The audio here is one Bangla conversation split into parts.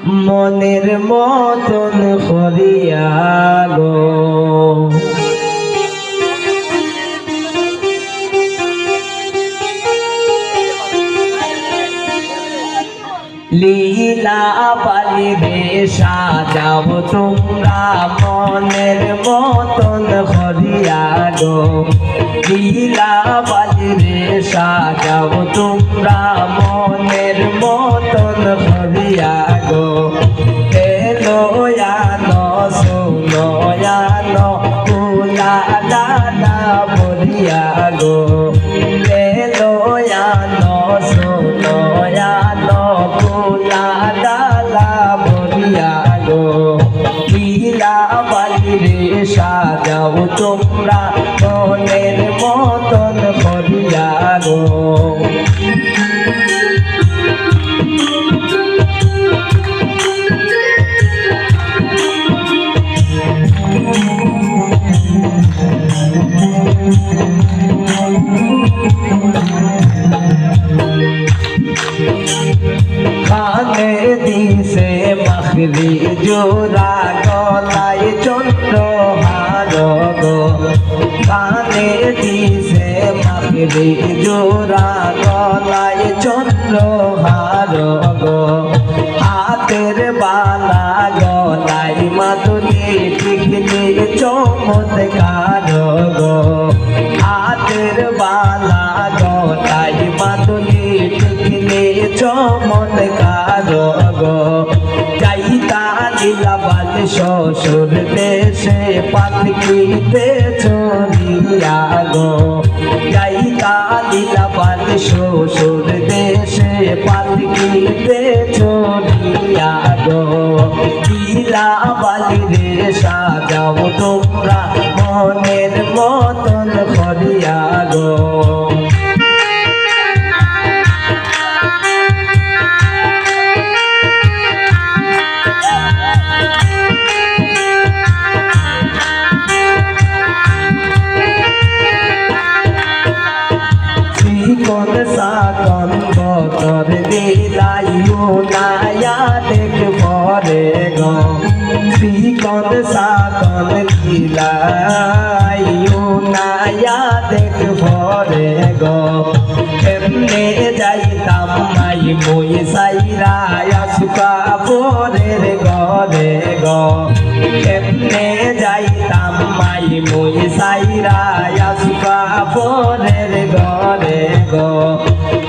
মনের মতন করিয়া গো লীলা বালি রে সাজাও তোমরা মনের মতন করিয়া গো লীলা বালি রে সাজাও তোমরা মনের মতন করিয়া গো এলোয়ানো সোনোয়ানো কুলা দানা বলিয়া গো এলোয়ানো সোনোয়ানো কুলা দালা বলিয়া গো লীলা বালি রে সাজাও তোমরা মনের মতন করিয়া গো কানে দিছে মাখরি জোড়া গলায় চন্দ্রহার গো কানে দিছে মাখরি জোড়া গলায় চন্দ্রহার গো হাতের বালা গলায় মাদুলি টিকলি চমৎকার গো হাতের বালা গলায় মাদুলি টিকলি চমৎকার গো যাইতা লীলাবাল শ্বশুর দেশে পালকিতে চড়িয়া গো যাইতা লীলাবাল শ্বশুর দেশে পালকিতে চড়িয়া গো লীলাবালি রে সাজাও তোমরা মনের মতন করিয়া গো কোন সাকন বতর দিলাইও নায়া দেখ পরে গো কোন সাকন দিলাইও নায়া দেখ পরে গো এমনে যাইতাম মাই মই সাইরা আসুকা পরের ঘরে গো এমনে যাইতাম মাই মই সাইরা আসুকা পরের ঘরে গো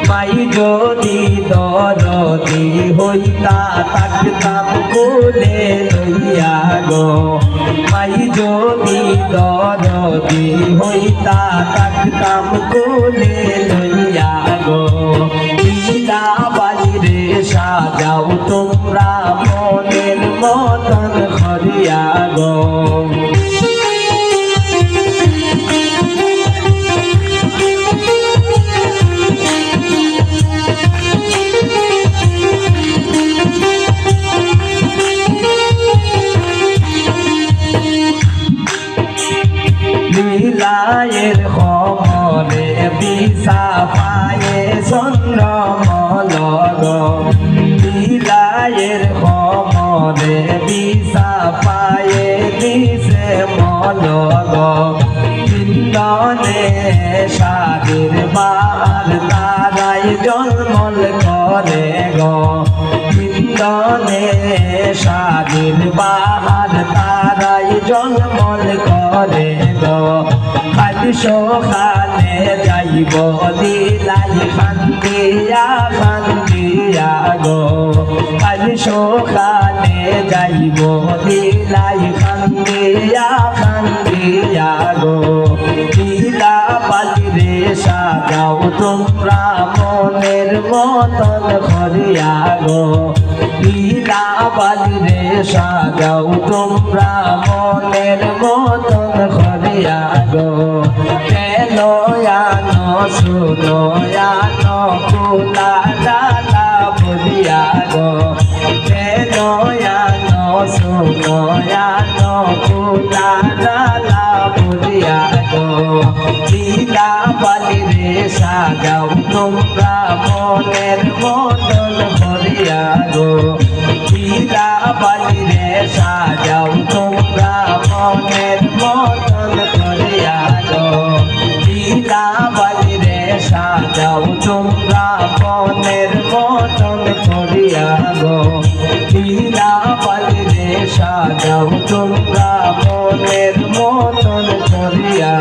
মাই যদি দরদি হইতা থাকতাম কোলে লইয়া গো মাই যদি দরদি হইতা থাকতাম কোলে লইয়া গো লীলাবালি রে সাজাও তোমরা মনের মতন করিয়া গো লীলায়ের খবরে বিশা পায়ে চন্দ্রমল গো লীলায়ের খবরে বিশা পায়ে দিছে মল গো চিন্তনে সাগের বার তারাই জলমল করে গো চিন্তনে সাগের বার তারাই জলমল করে গো খালি সখানে যাইব দিলাই খান্দিয়া খান্দিয়া গো খালি সখানে যাইব দিলাই খান্দিয়া খান্দিয়া গো লীলাবালি রে সাজাও তোমরা মনের মতন করিয়া গো লীলাবালি রে সাজাও তোমরা মনের মতন করিয়া গো এলোয়ানো সুনোয়ানো কুলা ডালা বলিয়া গো এলোয়ানো সুনোয়ানো কুলা ডালা বলিয়া গো লীলাবালি রে সাজাও তোমরা মনের মতন করিয়া গো। হীরা বালি রে সাজাও তোমরা মনের মতন করিয়া গো হীরা বালি রে সাজাও তোমরা মনের মতন করিয়া গো হীরা বালি রে সাজাও তোমরা মনের মতন করিয়া